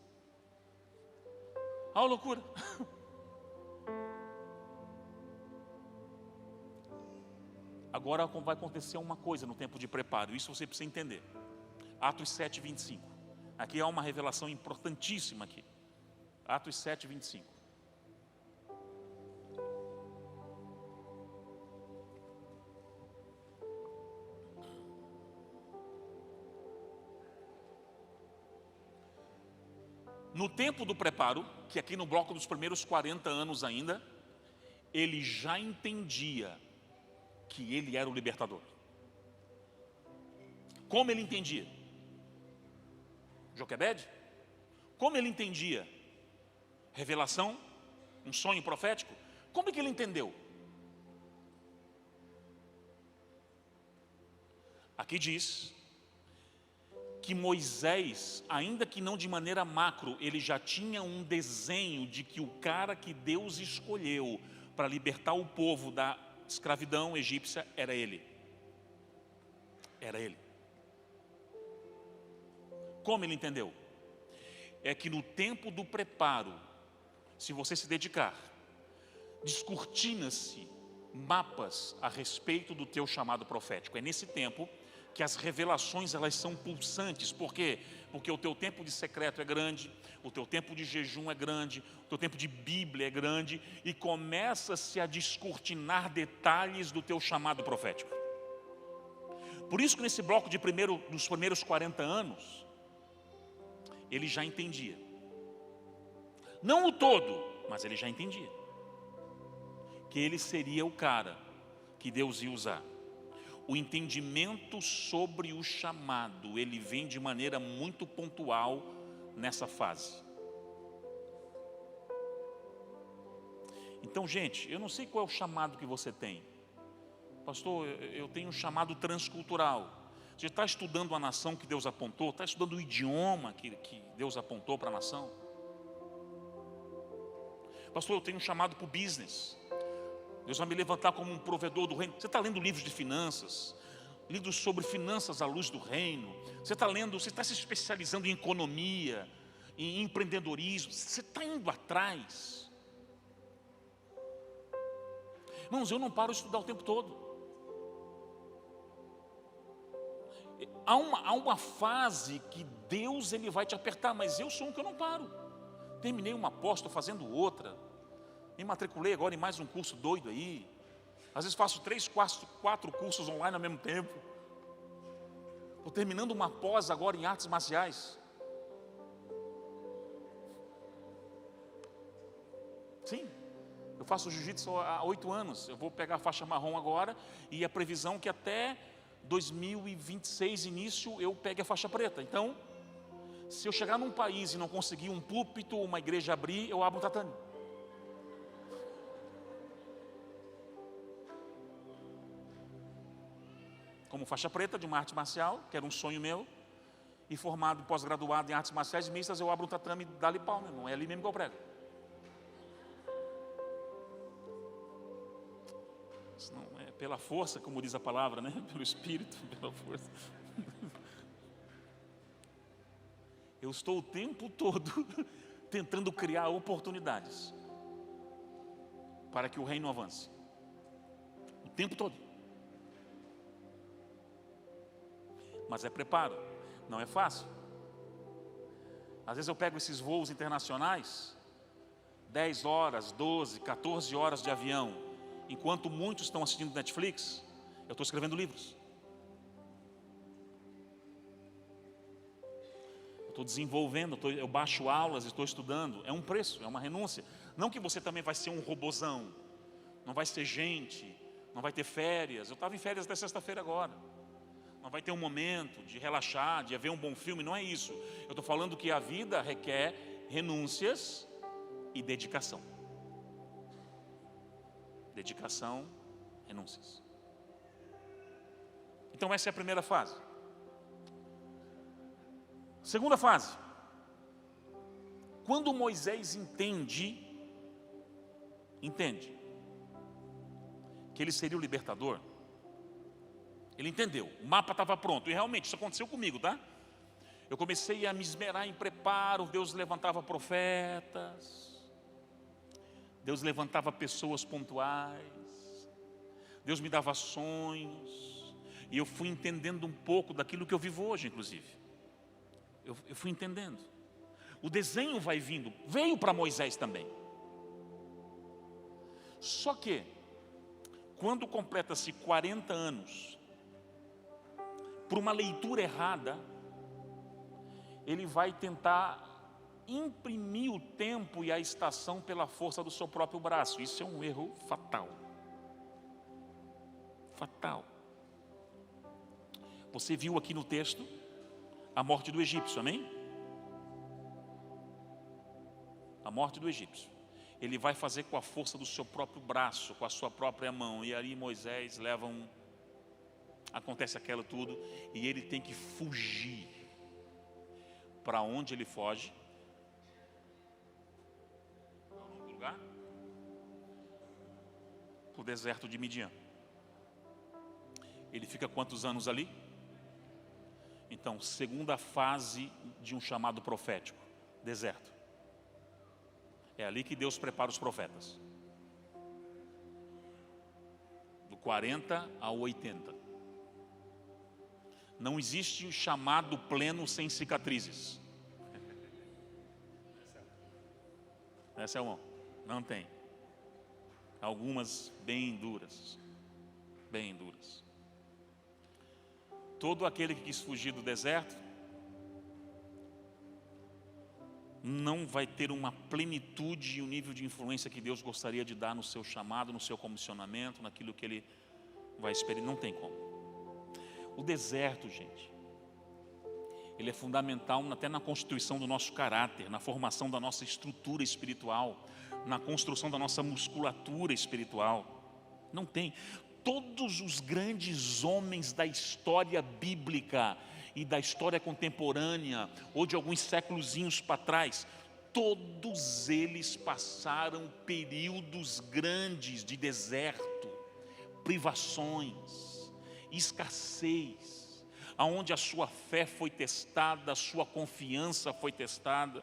Olha a loucura. Agora vai acontecer uma coisa no tempo de preparo, isso você precisa entender. Atos 7, 25. Aqui há uma revelação importantíssima aqui. Atos 7, 25. No tempo do preparo, que aqui no bloco dos primeiros 40 anos ainda, ele já entendia que ele era o libertador. Como ele entendia? Joquebede? Como ele entendia? Revelação? Um sonho profético? Como é que ele entendeu? Aqui diz que Moisés, ainda que não de maneira macro, ele já tinha um desenho de que o cara que Deus escolheu para libertar o povo da escravidão egípcia era ele. Era ele. Como ele entendeu? É que no tempo do preparo, se você se dedicar, descortina-se mapas a respeito do teu chamado profético. É nesse tempo que as revelações elas são pulsantes. Por quê? Porque o teu tempo de secreto é grande, o teu tempo de jejum é grande, o teu tempo de Bíblia é grande, e começa-se a descortinar detalhes do teu chamado profético. Por isso que nesse bloco dos primeiros 40 anos, ele já entendia. Não o todo, mas ele já entendia que ele seria o cara que Deus ia usar. O entendimento sobre o chamado, ele vem de maneira muito pontual nessa fase. Então, gente, eu não sei qual é o chamado que você tem. Pastor, eu tenho um chamado transcultural. Você está estudando a nação que Deus apontou? Está estudando o idioma que Deus apontou para a nação? Pastor, eu tenho um chamado para o business. Deus vai me levantar como um provedor do reino. Você está lendo livros de finanças, livros sobre finanças à luz do reino. Você está se especializando em economia, em empreendedorismo. Você está indo atrás. Irmãos, eu não paro de estudar o tempo todo. Há uma fase que Deus ele vai te apertar, mas eu sou um que eu não paro. Terminei uma pós, estou fazendo outra. Me matriculei agora em mais um curso doido aí. Às vezes faço 3, 4 cursos online ao mesmo tempo. Estou terminando uma pós agora em artes marciais. Sim, eu faço jiu-jitsu há 8 anos. Eu vou pegar a faixa marrom agora. E a previsão é que até 2026, início, eu pegue a faixa preta. Então, se eu chegar num país e não conseguir um púlpito, uma igreja abrir, eu abro um tatame. Como faixa preta de uma arte marcial, que era um sonho meu, e formado, pós-graduado em artes marciais mistas, eu abro um tatame e dá-lhe pau, meu irmão. É ali mesmo que eu prego. Isso não é pela força, como diz a palavra, né? Pelo Espírito, pela força. Eu estou o tempo todo tentando criar oportunidades para que o reino avance. O tempo todo. Mas é preparo, não é fácil. Às vezes eu pego esses voos internacionais, 10 horas, 12, 14 horas de avião, enquanto muitos estão assistindo Netflix, eu estou escrevendo livros. Eu estou desenvolvendo, eu baixo aulas, estou estudando. É um preço, é uma renúncia. Não que você também vai ser um robozão, não vai ser gente, não vai ter férias. Eu estava em férias até sexta-feira agora. Não vai ter um momento de relaxar, de ver um bom filme, não é isso. Eu estou falando que a vida requer renúncias e dedicação. Dedicação, renúncias. Então essa é a primeira fase. Segunda fase. Quando Moisés entende que ele seria o libertador, ele entendeu, o mapa estava pronto. E realmente isso aconteceu comigo, tá? Eu comecei a me esmerar em preparo. Deus levantava profetas, Deus levantava pessoas pontuais, Deus me dava sonhos, e eu fui entendendo um pouco daquilo que eu vivo hoje, inclusive. Eu fui entendendo. O desenho vai vindo, veio para Moisés também. Só que, quando completa-se 40 anos, por uma leitura errada, ele vai tentar imprimir o tempo e a estação pela força do seu próprio braço. Isso é um erro fatal. Fatal. Você viu aqui no texto a morte do egípcio, amém? A morte do egípcio. Ele vai fazer com a força do seu próprio braço, com a sua própria mão. E ali Moisés leva acontece aquilo tudo, e ele tem que fugir. Para onde ele foge? Qual é o nome do lugar? Para o deserto de Midian. Ele fica quantos anos ali? Então, segunda fase de um chamado profético, deserto. É ali que Deus prepara os profetas. Do 40 ao 80. Não existe um chamado pleno sem cicatrizes. Essa é uma. Não tem. Algumas bem duras. Bem duras. Todo aquele que quis fugir do deserto não vai ter uma plenitude e um nível de influência que Deus gostaria de dar no seu chamado, no seu comissionamento, naquilo que ele vai experimentar. Não tem como. O deserto, gente, ele é fundamental até na constituição do nosso caráter, na formação da nossa estrutura espiritual, na construção da nossa musculatura espiritual. Não tem. Todos os grandes homens da história bíblica e da história contemporânea, ou de alguns séculozinhos para trás, todos eles passaram períodos grandes de deserto, privações, escassez, aonde a sua fé foi testada, a sua confiança foi testada.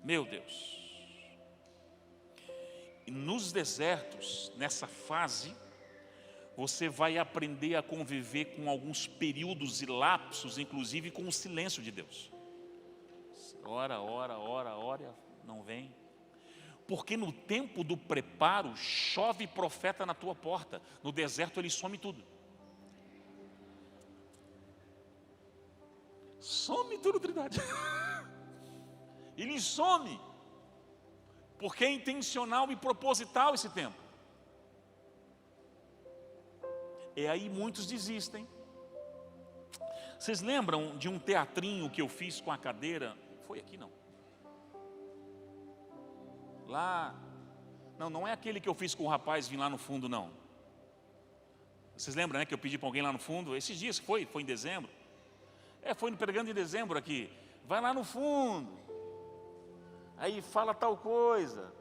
Meu Deus. E nos desertos, nessa fase, você vai aprender a conviver com alguns períodos e lapsos, inclusive com o silêncio de Deus. Ora, não vem. Porque no tempo do preparo, chove profeta na tua porta. No deserto ele some tudo. Some tudo, Trindade. Ele some. Porque é intencional e proposital esse tempo. E aí muitos desistem. Vocês lembram de um teatrinho que eu fiz com a cadeira? Foi aqui não. Lá. Não é aquele que eu fiz com o rapaz vir lá no fundo, não. Vocês lembram, né, que eu pedi para alguém lá no fundo? Esses dias foi em dezembro. Foi pregando em dezembro aqui. Vai lá no fundo. Aí fala tal coisa.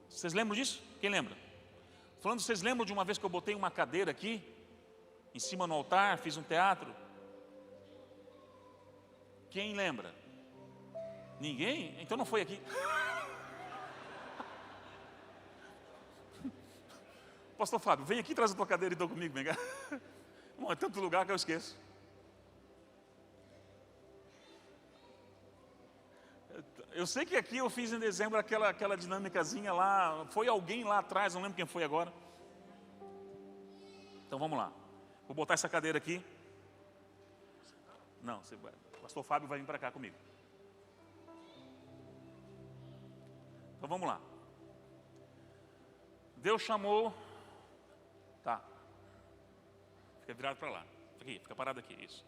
Vocês lembram disso? Quem lembra? Falando, vocês lembram de uma vez que eu botei uma cadeira aqui, em cima no altar, fiz um teatro? Quem lembra? Ninguém? Então não foi aqui. Pastor Fábio, vem aqui, traz a tua cadeira então comigo, vem cá. Bom, é tanto lugar que eu esqueço. Eu sei que aqui eu fiz em dezembro aquela dinâmicazinha lá. Foi alguém lá atrás, não lembro quem foi agora. Então vamos lá. Vou botar essa cadeira aqui. Não, o pastor Fábio vai vir para cá comigo. Então vamos lá. Deus chamou. Tá. Fica virado para lá. Fica parado aqui, isso.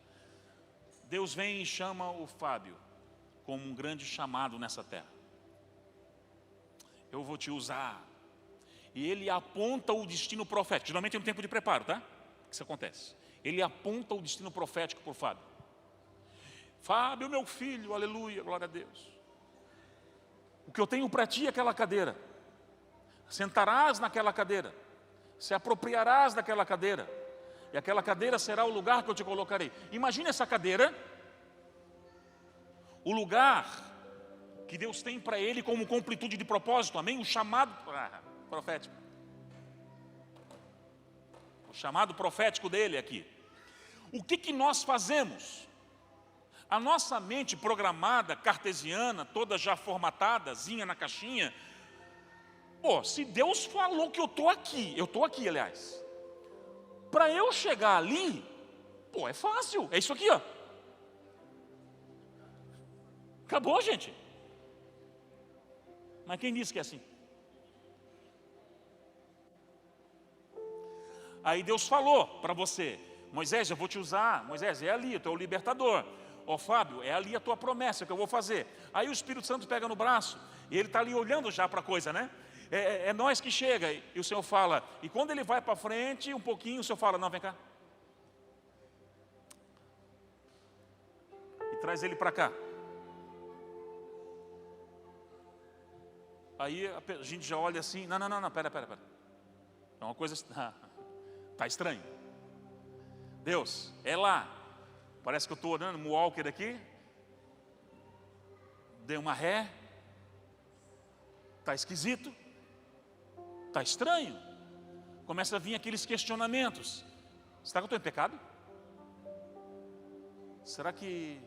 Deus vem e chama o Fábio como um grande chamado nessa terra. Eu vou te usar. E ele aponta o destino profético. Geralmente é um tempo de preparo, tá? Isso acontece. Ele aponta o destino profético por Fábio. Fábio, meu filho, aleluia, glória a Deus. O que eu tenho para ti é aquela cadeira. Sentarás naquela cadeira. Se apropriarás daquela cadeira. E aquela cadeira será o lugar que eu te colocarei. Imagine essa cadeira. O lugar que Deus tem para ele como completude de propósito, amém? O chamado profético. O chamado profético dele aqui. O que nós fazemos? A nossa mente programada, cartesiana, toda já formatadazinha na caixinha. Pô, se Deus falou que eu estou aqui, aliás. Para eu chegar ali, pô, é fácil, é isso aqui, ó. Acabou, gente. Mas quem disse que é assim? Aí Deus falou para você: Moisés, eu vou te usar. Moisés, é ali, tu é o libertador. Ó Fábio, é ali a tua promessa que eu vou fazer. Aí o Espírito Santo pega no braço, e ele está ali olhando já para a coisa, né? É nós que chega, e o Senhor fala. E quando ele vai para frente um pouquinho, o Senhor fala: não, vem cá. E traz ele para cá. Aí a gente já olha assim: não, pera. É uma coisa, está estranho. Deus, é lá. Parece que eu estou olhando no walker aqui. Dei uma ré. Está esquisito. Está estranho. Começa a vir aqueles questionamentos. Será que eu estou em pecado? Será que,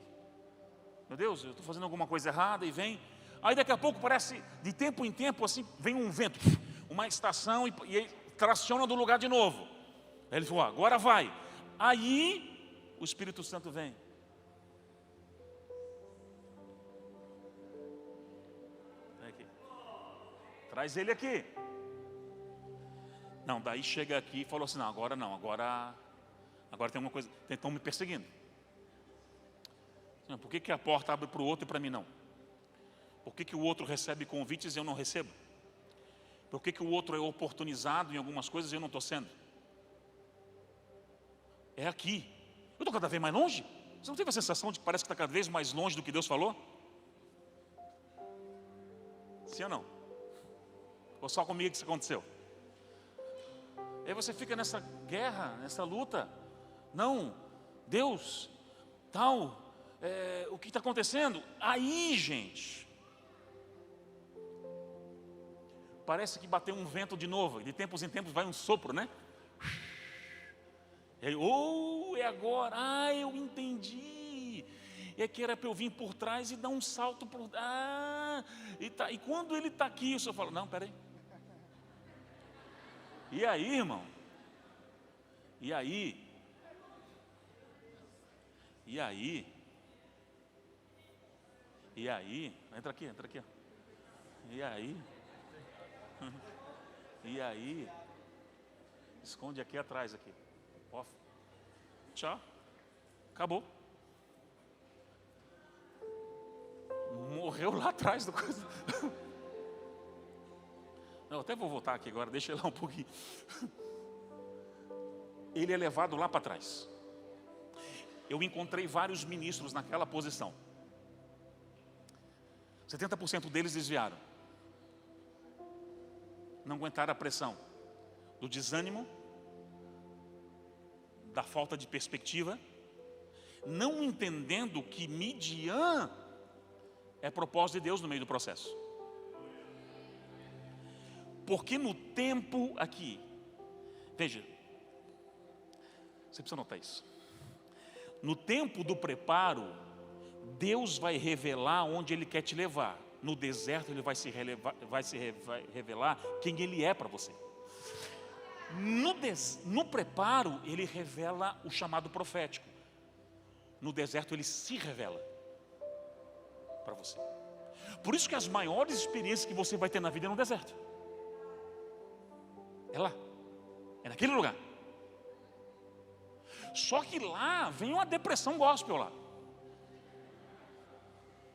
meu Deus, eu estou fazendo alguma coisa errada? E vem. Aí daqui a pouco parece, de tempo em tempo, assim, vem um vento, uma estação, e ele traciona do lugar de novo. Aí ele falou: agora vai. Aí o Espírito Santo vem. Vem aqui. Traz ele aqui. Não, daí chega aqui e falou assim: não, agora tem uma coisa, estão me perseguindo. Por que a porta abre para o outro e para mim não? Por que o outro recebe convites e eu não recebo? Por que o outro é oportunizado em algumas coisas e eu não estou sendo? É aqui. Eu estou cada vez mais longe? Você não teve a sensação de que parece que está cada vez mais longe do que Deus falou? Sim ou não? Ou só comigo que isso aconteceu? Aí você fica nessa guerra, nessa luta. Não, Deus, tal, o que está acontecendo? Aí, gente, parece que bateu um vento de novo. De tempos em tempos vai um sopro, né? E aí, é agora. Eu entendi. É que era para eu vir por trás e dar um salto por... E quando ele está aqui, o senhor fala: não, peraí. E aí, irmão? E aí? Entra aqui. E aí? E aí? Esconde aqui atrás, aqui. Off. Tchau. Acabou. Morreu lá atrás do coisa. Eu até vou voltar aqui agora, deixa ele lá um pouquinho. Ele é levado lá para trás. Eu encontrei vários ministros naquela posição. 70% deles desviaram. Não aguentaram a pressão. do desânimo, da falta de perspectiva, não entendendo que Midian é propósito de Deus no meio do processo. Porque no tempo aqui, veja, você precisa notar isso. No tempo do preparo, Deus vai revelar onde Ele quer te levar. No deserto Ele vai revelar quem Ele é para você. No preparo Ele revela o chamado profético. No deserto Ele se revela para você. Por isso que as maiores experiências que você vai ter na vida é no deserto. É lá, é naquele lugar. Só que lá vem uma depressão gospel lá.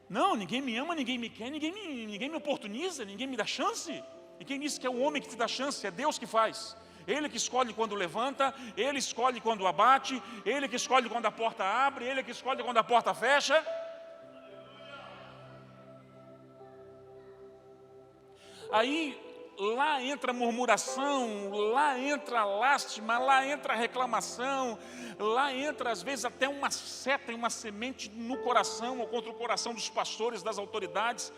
Não, ninguém me ama, ninguém me quer, ninguém me oportuniza, ninguém me dá chance. E quem disse que é o homem que te dá chance? É Deus que faz. Ele que escolhe quando levanta, Ele escolhe quando abate, Ele que escolhe quando a porta abre, Ele que escolhe quando a porta fecha. Aí lá entra murmuração, lá entra lástima, lá entra reclamação, lá entra às vezes até uma seta e uma semente no coração ou contra o coração dos pastores, das autoridades.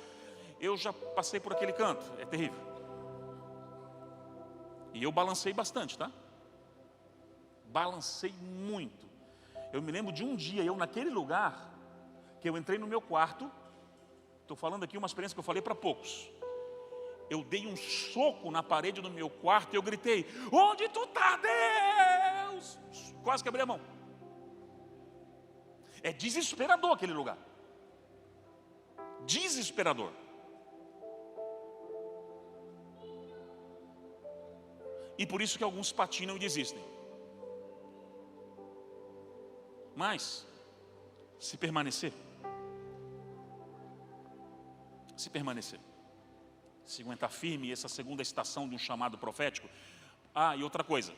Eu já passei por aquele canto, é terrível. E eu balancei bastante, tá? Balancei muito. Eu me lembro de um dia, eu naquele lugar, que eu entrei no meu quarto, estou falando aqui uma experiência que eu falei para poucos. Eu dei um soco na parede do meu quarto e eu gritei: onde tu está, Deus? Quase quebrei a mão. É desesperador aquele lugar. Desesperador. E por isso que alguns patinam e desistem. Mas, se permanecer, se aguentar firme, essa segunda estação de um chamado profético. Ah, e outra coisa.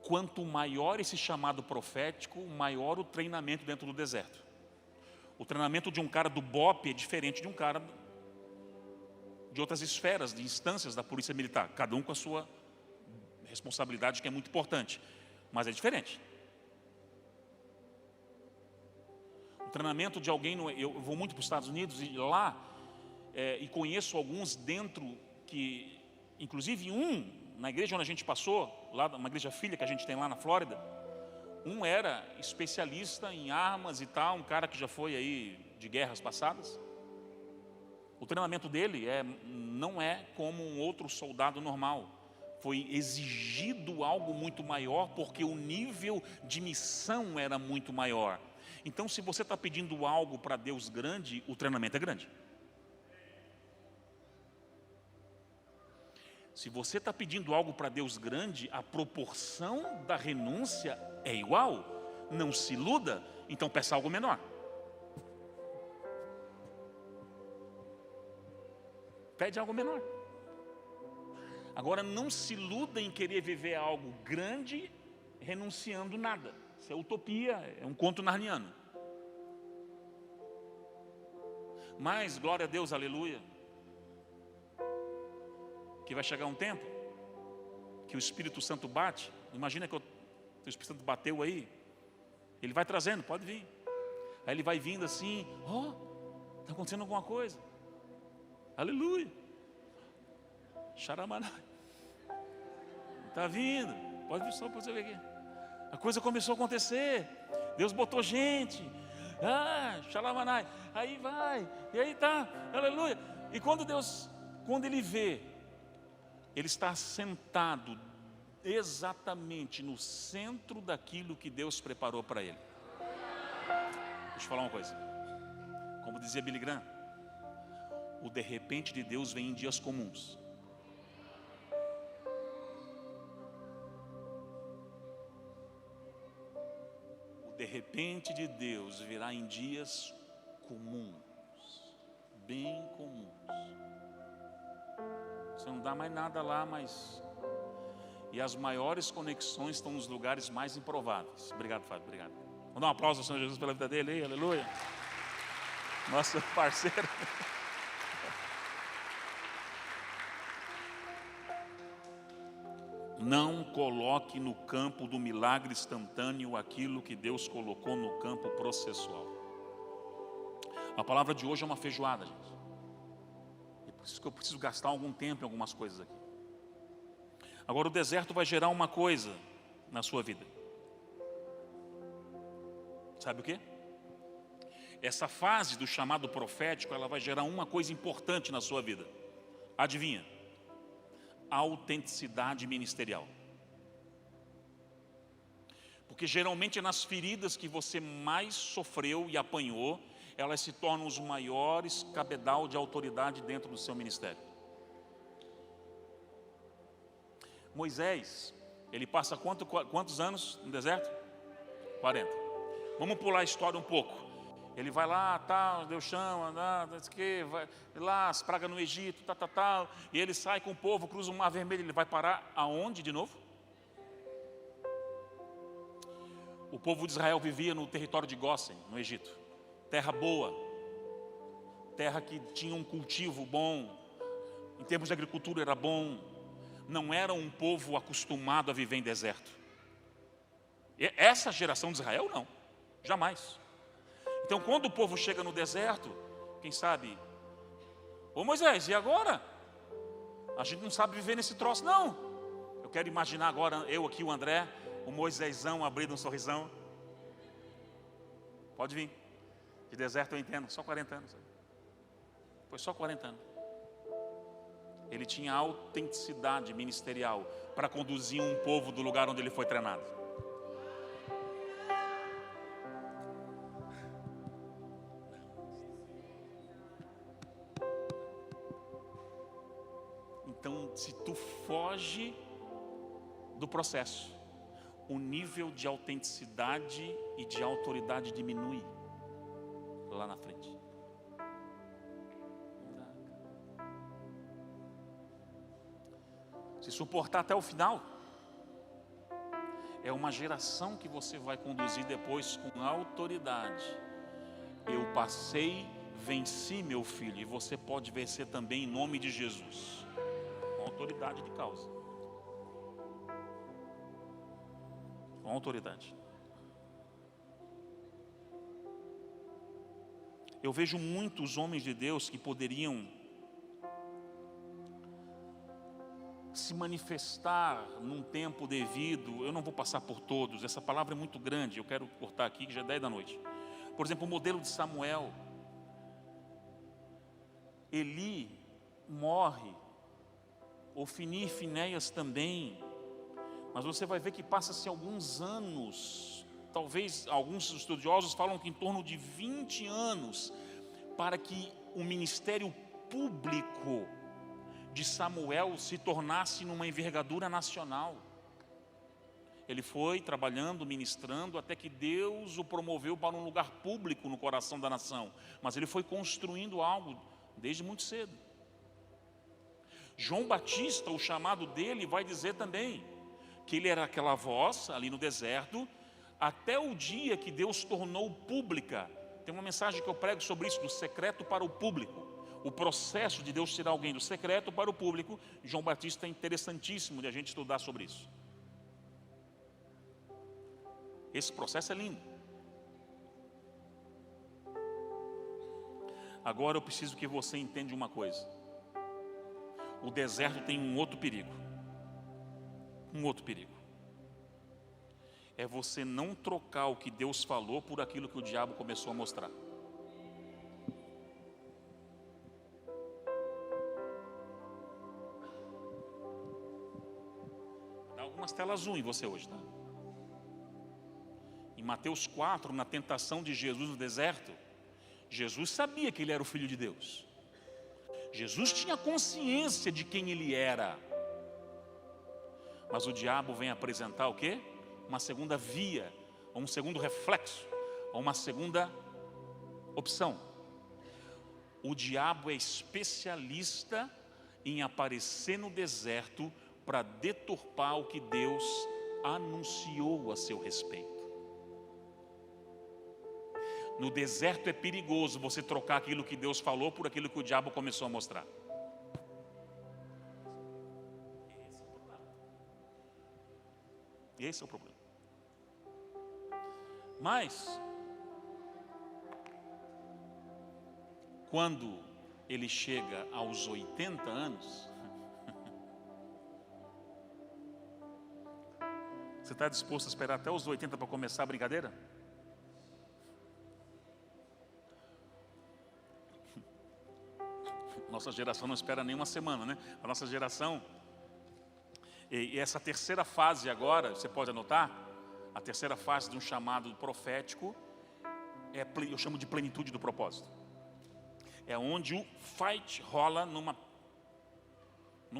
Quanto maior esse chamado profético, maior o treinamento dentro do deserto. O treinamento de um cara do BOP é diferente de um cara de outras esferas, de instâncias da polícia militar. Cada um com a sua responsabilidade, que é muito importante. Mas é diferente. O treinamento de alguém, eu vou muito para os Estados Unidos e lá, e conheço alguns dentro que, inclusive na igreja onde a gente passou, lá uma igreja filha que a gente tem lá na Flórida, um era especialista em armas e tal, um cara que já foi aí de guerras passadas. O treinamento dele não é como um outro soldado normal. Foi exigido algo muito maior, porque o nível de missão era muito maior. Então, se você está pedindo algo para Deus grande, o treinamento é grande. Se você está pedindo algo para Deus grande, a proporção da renúncia é igual. Não se iluda, então peça algo menor. Pede algo menor. Agora, não se iluda em querer viver algo grande, renunciando nada. Isso é utopia, é um conto narniano. Mas, glória a Deus, aleluia, que vai chegar um tempo que o Espírito Santo bate. Imagina que o Espírito Santo bateu aí. Ele vai trazendo, pode vir. Aí ele vai vindo assim, está acontecendo alguma coisa. Aleluia. Xaramanai. Está vindo. Pode vir só para você ver aqui. A coisa começou a acontecer. Deus botou gente. Xaramanai. Aí vai. E aí tá. Aleluia. E quando ele vê, ele está sentado exatamente no centro daquilo que Deus preparou para ele. Deixa eu falar uma coisa. Como dizia Billy Graham, o de repente de Deus vem em dias comuns. O de repente de Deus virá em dias comuns, bem comuns. Você não dá mais nada lá, mas... E as maiores conexões estão nos lugares mais improváveis. Obrigado, Fábio, obrigado. Vamos dar um aplauso ao Senhor Jesus pela vida dele aí, aleluia. Nosso parceiro. Não coloque no campo do milagre instantâneo aquilo que Deus colocou no campo processual. A palavra de hoje é uma feijoada, gente. E por isso que eu preciso gastar algum tempo em algumas coisas aqui. Agora, o deserto vai gerar uma coisa na sua vida. Sabe o quê? Essa fase do chamado profético, ela vai gerar uma coisa importante na sua vida. Adivinha? Autenticidade ministerial. Porque geralmente é nas feridas que você mais sofreu e apanhou, elas se tornam os maiores cabedal de autoridade dentro do seu ministério. Moisés, ele passa quantos anos no deserto? 40. Vamos pular a história um pouco. Ele vai lá, tal, Deus chama, vai lá, as pragas no Egito, tal, e ele sai com o povo, cruza o Mar Vermelho. Ele vai parar aonde de novo? O povo de Israel vivia no território de Gósen, no Egito. Terra boa, terra que tinha um cultivo bom, em termos de agricultura era bom. Não era um povo acostumado a viver em deserto. E essa geração de Israel não, jamais. Então, quando o povo chega no deserto, quem sabe, ô Moisés, e agora? A gente não sabe viver nesse troço, não. Eu quero imaginar agora, eu aqui, o André, o Moisésão abrindo um sorrisão. Pode vir. De deserto eu entendo, só 40 anos. Foi só 40 anos. Ele tinha autenticidade ministerial para conduzir um povo do lugar onde ele foi treinado. Então, se tu foge do processo, o nível de autenticidade e de autoridade diminui lá na frente. Se suportar até o final, é uma geração que você vai conduzir depois com autoridade. Eu passei, venci, meu filho, e você pode vencer também em nome de Jesus. Com autoridade de causa. Com autoridade. Eu vejo muitos homens de Deus que poderiam se manifestar num tempo devido. Eu não vou passar por todos, essa palavra é muito grande, eu quero cortar aqui que já é 10 da noite. Por exemplo, o modelo de Samuel. Eli morre, Ofni e Finéias também, mas você vai ver que passa-se alguns anos, talvez alguns estudiosos falam que em torno de 20 anos, para que o ministério público de Samuel se tornasse numa envergadura nacional. Ele foi trabalhando, ministrando, até que Deus o promoveu para um lugar público no coração da nação. Mas ele foi construindo algo desde muito cedo. João Batista, o chamado dele, vai dizer também que ele era aquela voz ali no deserto, até o dia que Deus tornou pública. Tem uma mensagem que eu prego sobre isso, do secreto para o público. O processo de Deus tirar alguém do secreto para o público. João Batista é interessantíssimo de a gente estudar sobre isso. Esse processo é lindo. Agora eu preciso que você entenda uma coisa. O deserto tem um outro perigo. Um outro perigo. É você não trocar o que Deus falou por aquilo que o diabo começou a mostrar. Dá algumas telas azul em você hoje, tá? Em Mateus 4, na tentação de Jesus no deserto, Jesus sabia que ele era o Filho de Deus. Jesus tinha consciência de quem ele era. Mas o diabo vem apresentar o quê? Uma segunda via, ou um segundo reflexo, ou uma segunda opção. O diabo é especialista em aparecer no deserto para deturpar o que Deus anunciou a seu respeito. No deserto é perigoso você trocar aquilo que Deus falou por aquilo que o diabo começou a mostrar. Esse é o problema. Mas, quando ele chega aos 80 anos, você está disposto a esperar até os 80 para começar a brincadeira? Nossa geração não espera nem uma semana, né? A nossa geração, e essa terceira fase agora, você pode anotar, a terceira fase de um chamado profético, eu chamo de plenitude do propósito. É onde o fight rola numa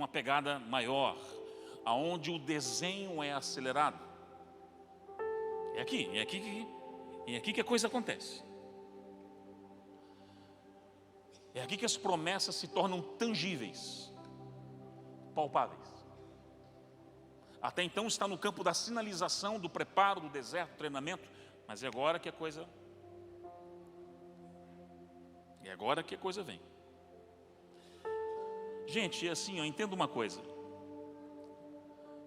pegada maior, aonde o desenho é acelerado. É aqui que a coisa acontece. É aqui que as promessas se tornam tangíveis, palpáveis. Até então está no campo da sinalização, do preparo, do deserto, do treinamento, mas é agora que a coisa vem. Gente, assim, eu entendo uma coisa.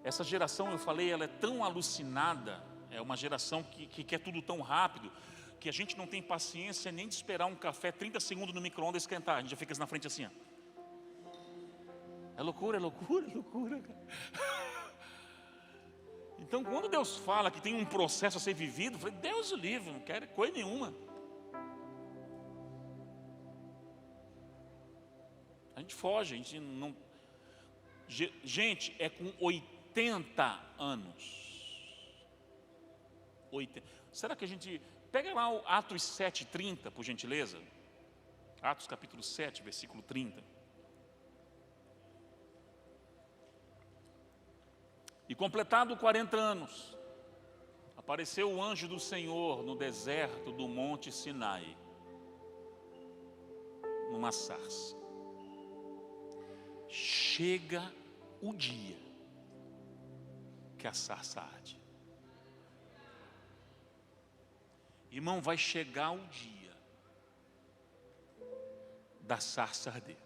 Essa geração, eu falei, ela é tão alucinada, é uma geração que quer tudo tão rápido, que a gente não tem paciência nem de esperar um café 30 segundos no micro-ondas esquentar. A gente já fica na frente assim, ó. É loucura, cara. Então, quando Deus fala que tem um processo a ser vivido, eu falei, Deus o livre, não quero coisa nenhuma. A gente foge, a gente não... Gente, é com 80 anos. 80. Será que a gente... Pega lá o Atos 7:30, por gentileza. Atos capítulo 7, versículo 30. E completado 40 anos, apareceu o anjo do Senhor no deserto do monte Sinai, numa sarça. Chega o dia que a sarça arde. Irmão, vai chegar o dia da sarça arder.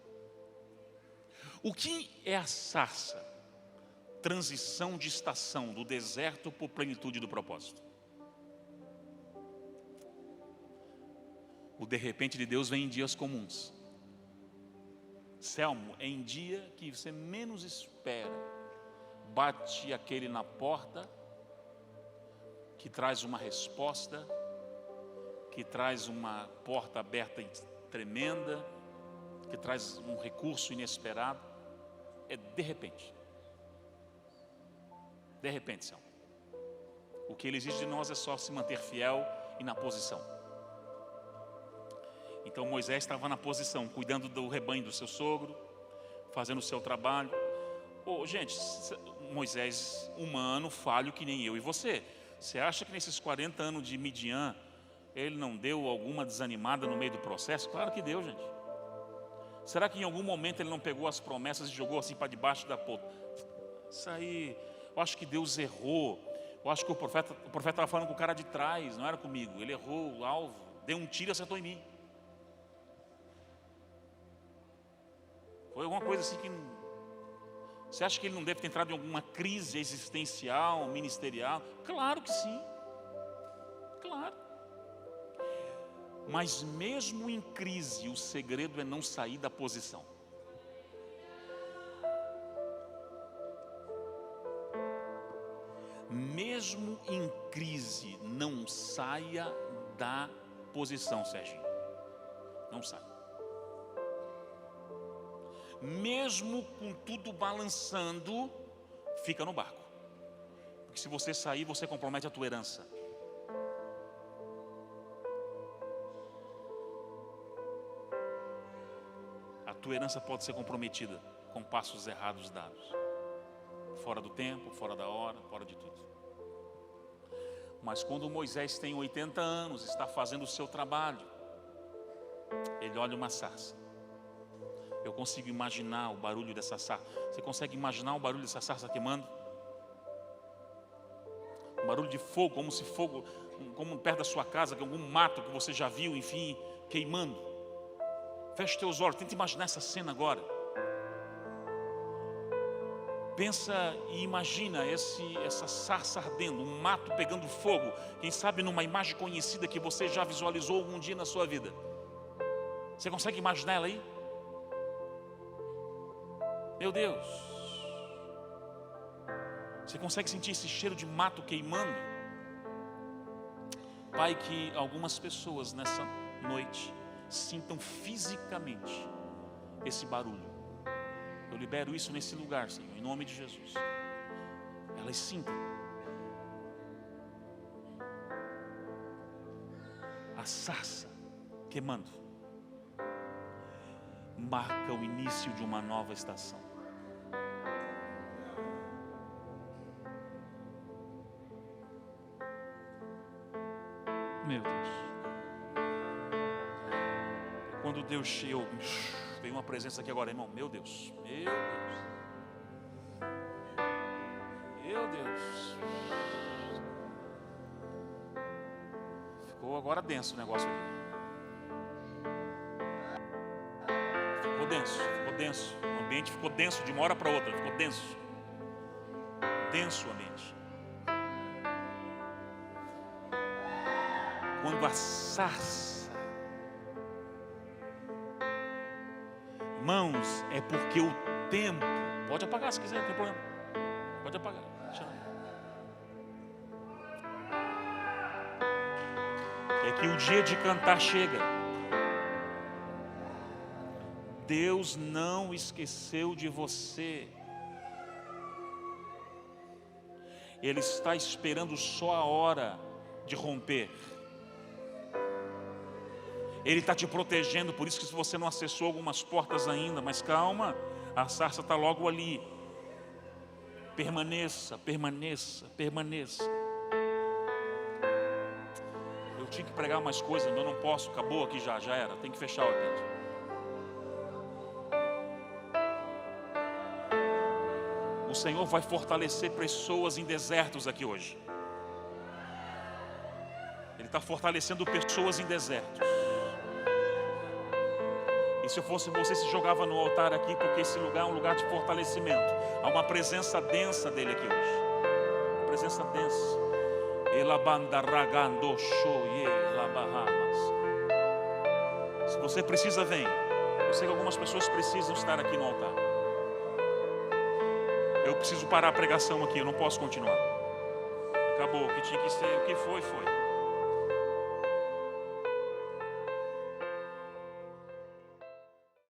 O que é a sarça? Transição de estação, do deserto para a plenitude do propósito. O de repente de Deus vem em dias comuns. Selmo, é em dia que você menos espera. Bate aquele na porta, que traz uma resposta, que traz uma porta aberta e tremenda, que traz um recurso inesperado. É de repente. De repente, Selmo. O que ele exige de nós é só se manter fiel e na posição. Então Moisés estava na posição, cuidando do rebanho do seu sogro, fazendo o seu trabalho. Gente, Moisés, humano, falho que nem eu e você. Você acha que nesses 40 anos de Midian, ele não deu alguma desanimada no meio do processo? Claro que deu, gente. Será que em algum momento ele não pegou as promessas e jogou assim para debaixo da ponta? Isso aí, eu acho que Deus errou. Eu acho que o profeta estava falando com o cara de trás, não era comigo. Ele errou o alvo, deu um tiro e acertou em mim. Foi alguma coisa assim que... Você acha que ele não deve ter entrado em alguma crise existencial, ministerial? Claro que sim. Claro. Mas mesmo em crise, o segredo é não sair da posição. Mesmo em crise, não saia da posição, Serginho. Não saia. Mesmo com tudo balançando, fica no barco. Porque se você sair, você compromete a tua herança. A tua herança pode ser comprometida com passos errados dados. Fora do tempo, fora da hora, fora de tudo. Mas quando Moisés tem 80 anos, está fazendo o seu trabalho, ele olha uma sarça. Eu consigo imaginar o barulho dessa sarça. Você consegue imaginar o barulho dessa sarça queimando? Um barulho de fogo, como se fogo, como perto da sua casa, que algum mato que você já viu, enfim, queimando. Feche teus olhos, tenta imaginar essa cena agora. Pensa e imagina essa sarça ardendo, um mato pegando fogo. Quem sabe numa imagem conhecida que você já visualizou algum dia na sua vida. Você consegue imaginar ela aí? Meu Deus. Você consegue sentir esse cheiro de mato queimando? Pai, que algumas pessoas nessa noite sintam fisicamente esse barulho. Eu libero isso nesse lugar, Senhor, em nome de Jesus. Elas sintam a sarça queimando. Marca o início de uma nova estação. Meu Deus. Quando Deus chegou, veio uma presença aqui agora, irmão. Meu Deus. Meu Deus. Meu Deus. Ficou agora denso o negócio aqui. Ficou denso, ficou denso. O ambiente ficou denso de uma hora para outra. Ficou denso. Denso o ambiente. Quando a sarça, irmãos, é porque o tempo, pode apagar se quiser, não tem problema, pode apagar, é que o dia de cantar chega. Deus não esqueceu de você. Ele está esperando só a hora de romper. Ele está te protegendo, por isso que se você não acessou algumas portas ainda, mas calma, a sarça está logo ali. Permaneça, permaneça, permaneça. Eu tinha que pregar mais coisas, mas eu não posso, acabou aqui já era, tem que fechar o evento. O Senhor vai fortalecer pessoas em desertos aqui hoje. Ele está fortalecendo pessoas em desertos. E se eu fosse você, se jogava no altar aqui, porque esse lugar é um lugar de fortalecimento. Há uma presença densa dele aqui hoje. Uma presença densa. Se você precisa, vem. Eu sei que algumas pessoas precisam estar aqui no altar. Eu preciso parar a pregação aqui, eu não posso continuar. Acabou, o que tinha que ser, o que foi, foi.